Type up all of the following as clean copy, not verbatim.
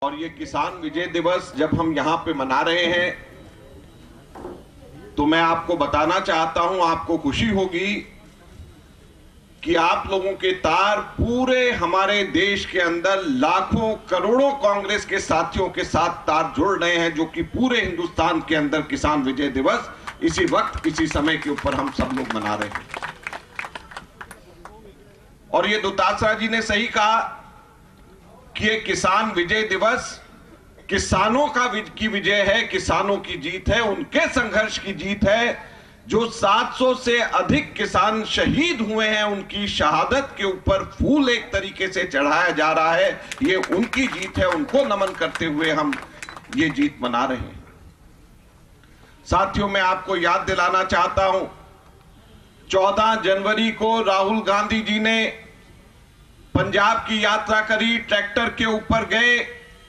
और ये किसान विजय दिवस जब हम यहाँ पे मना रहे हैं तो मैं आपको बताना चाहता हूं, आपको खुशी होगी कि आप लोगों के तार पूरे हमारे देश के अंदर लाखों करोड़ों कांग्रेस के साथियों के साथ तार जुड़ रहे हैं, जो कि पूरे हिंदुस्तान के अंदर किसान विजय दिवस इसी वक्त इसी समय के ऊपर हम सब लोग मना रहे हैं। और ये दुतात्रा जी ने सही कहा कि ये किसान विजय दिवस किसानों की विजय है, किसानों की जीत है, उनके संघर्ष की जीत है। जो 700 से अधिक किसान शहीद हुए हैं, उनकी शहादत के ऊपर फूल एक तरीके से चढ़ाया जा रहा है, ये उनकी जीत है। उनको नमन करते हुए हम ये जीत मना रहे हैं। साथियों, मैं आपको याद दिलाना चाहता हूं, 14 जनवरी को राहुल गांधी जी ने पंजाब की यात्रा करी, ट्रैक्टर के ऊपर गए,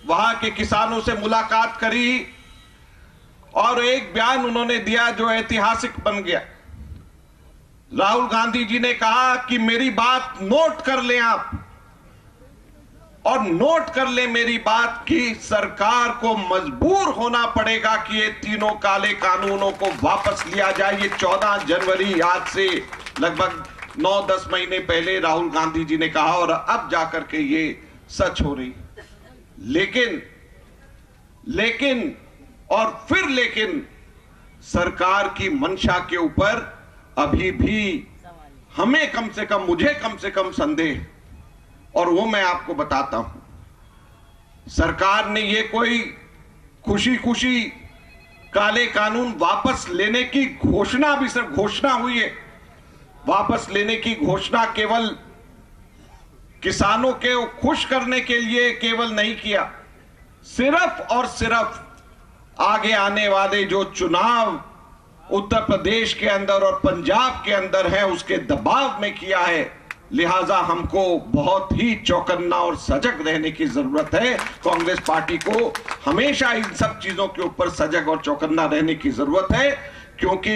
वहां के किसानों से मुलाकात करी और एक बयान उन्होंने दिया जो ऐतिहासिक बन गया। राहुल गांधी जी ने कहा कि मेरी बात नोट कर लें आप, और नोट कर लें मेरी बात कि सरकार को मजबूर होना पड़ेगा कि ये तीनों काले कानूनों को वापस लिया जाए। ये 14 जनवरी आज से लगभग 9-10 महीने पहले राहुल गांधी जी ने कहा और अब जाकर के ये सच हो रही। लेकिन और फिर लेकिन सरकार की मंशा के ऊपर अभी भी हमें मुझे कम से कम संदेह, और वो मैं आपको बताता हूं। सरकार ने ये कोई खुशी खुशी काले कानून वापस लेने की घोषणा भी सिर्फ घोषणा हुई है। वापस लेने की घोषणा केवल किसानों के खुश करने के लिए केवल नहीं किया, सिर्फ और सिर्फ आगे आने वाले जो चुनाव उत्तर प्रदेश के अंदर और पंजाब के अंदर है उसके दबाव में किया है। लिहाजा हमको बहुत ही चौकन्ना और सजग रहने की जरूरत है। कांग्रेस पार्टी को हमेशा इन सब चीजों के ऊपर सजग और चौकन्ना रहने की जरूरत है, क्योंकि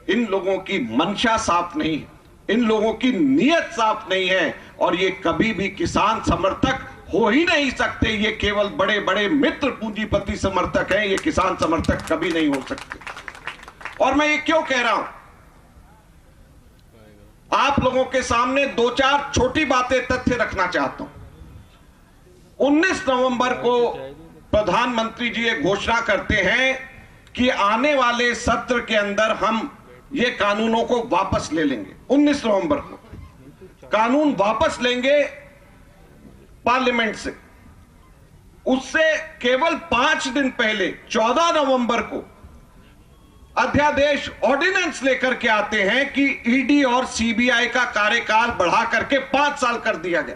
इन लोगों की मंशा साफ नहीं है, इन लोगों की नीयत साफ नहीं है, और ये कभी भी किसान समर्थक हो ही नहीं सकते। ये केवल बड़े बड़े मित्र पूंजीपति समर्थक हैं, ये किसान समर्थक कभी नहीं हो सकते। और मैं ये क्यों कह रहा हूं, आप लोगों के सामने 2-4 छोटी बातें तथ्य रखना चाहता हूं। 19 नवंबर को प्रधानमंत्री जी ये घोषणा करते हैं कि आने वाले सत्र के अंदर हम ये कानूनों को वापस ले लेंगे। 19 नवंबर को कानून वापस लेंगे पार्लियामेंट से। उससे केवल 5 दिन पहले 14 नवंबर को अध्यादेश ऑर्डिनेंस लेकर के आते हैं कि ईडी और सीबीआई का कार्यकाल बढ़ा करके 5 साल कर दिया गया।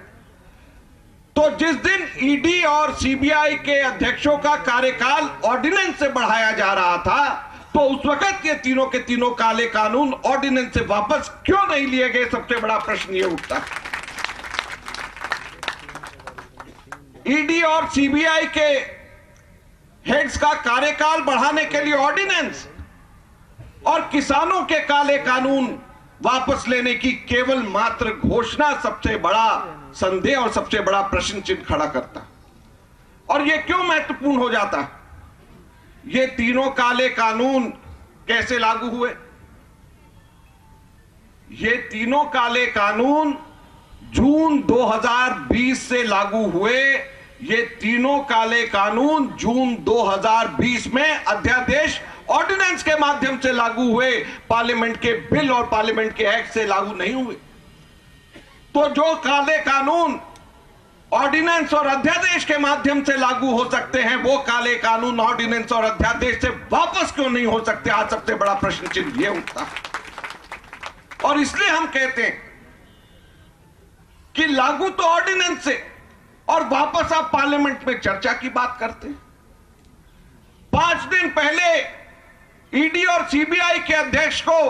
तो जिस दिन ईडी और सीबीआई के अध्यक्षों का कार्यकाल ऑर्डिनेंस से बढ़ाया जा रहा था, तो उस वक्त ये तीनों के तीनों काले कानून ऑर्डिनेंस से वापस क्यों नहीं लिए गए? सबसे बड़ा प्रश्न ये उठता है। ईडी और सीबीआई के हेड्स का कार्यकाल बढ़ाने के लिए ऑर्डिनेंस और किसानों के काले कानून वापस लेने की केवल मात्र घोषणा सबसे बड़ा संदेह और सबसे बड़ा प्रश्न चिन्ह खड़ा करता है। और यह क्यों महत्वपूर्ण हो जाता है? ये तीनों काले कानून कैसे लागू हुए? ये तीनों काले कानून जून 2020 से लागू हुए। ये तीनों काले कानून जून 2020 में अध्यादेश ऑर्डिनेंस के माध्यम से लागू हुए, पार्लियामेंट के बिल और पार्लियामेंट के एक्ट से लागू नहीं हुए। तो जो काले कानून ऑर्डिनेंस और अध्यादेश के माध्यम से लागू हो सकते हैं, वो काले कानून ऑर्डिनेंस और अध्यादेश से वापस क्यों नहीं हो सकते? आज सबसे बड़ा प्रश्न चिन्ह ये उठता है। और इसलिए हम कहते हैं कि लागू तो ऑर्डिनेंस से, और वापस आप पार्लियामेंट में चर्चा की बात करते हैं। 5 दिन पहले ईडी और सीबीआई के अध्यक्ष को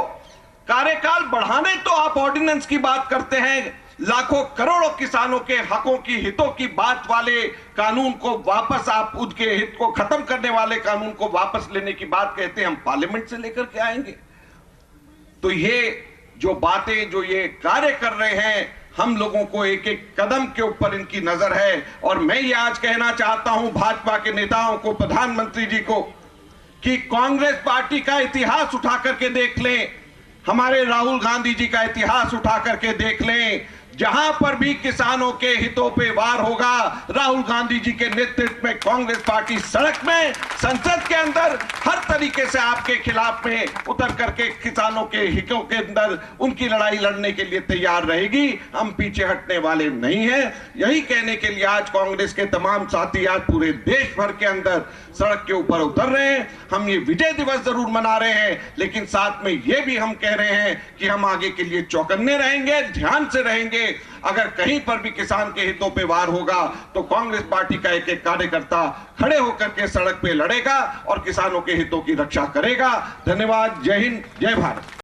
कार्यकाल बढ़ाने तो आप ऑर्डिनेंस की बात करते हैं, लाखों करोड़ों किसानों के हकों की हितों की बात वाले कानून को वापस, आप उनके हित को खत्म करने वाले कानून को वापस लेने की बात कहते हैं, हम पार्लियामेंट से लेकर के आएंगे। तो ये जो बातें, जो ये कार्य कर रहे हैं, हम लोगों को एक एक कदम के ऊपर इनकी नजर है। और मैं ये आज कहना चाहता हूं भाजपा के नेताओं को, प्रधानमंत्री जी को, कि कांग्रेस पार्टी का इतिहास उठा करके देख लें, हमारे राहुल गांधी जी का इतिहास उठा करके देख लें। जहां पर भी किसानों के हितों पे वार होगा, राहुल गांधी जी के नेतृत्व में कांग्रेस पार्टी सड़क में, संसद के अंदर हर तरीके से आपके खिलाफ में उतर करके किसानों के हितों के अंदर उनकी लड़ाई लड़ने के लिए तैयार रहेगी। हम पीछे हटने वाले नहीं हैं। यही कहने के लिए आज कांग्रेस के तमाम साथी आज पूरे देश भर के अंदर सड़क के ऊपर उतर रहे हैं। हम ये विजय दिवस जरूर मना रहे हैं, लेकिन साथ में ये भी हम कह रहे हैं कि हम आगे के लिए चौकन्ने रहेंगे, ध्यान से रहेंगे। अगर कहीं पर भी किसान के हितों पे वार होगा तो कांग्रेस पार्टी का एक एक कार्यकर्ता खड़े होकर के सड़क पे लड़ेगा और किसानों के हितों की रक्षा करेगा। धन्यवाद। जय हिंद, जय भारत।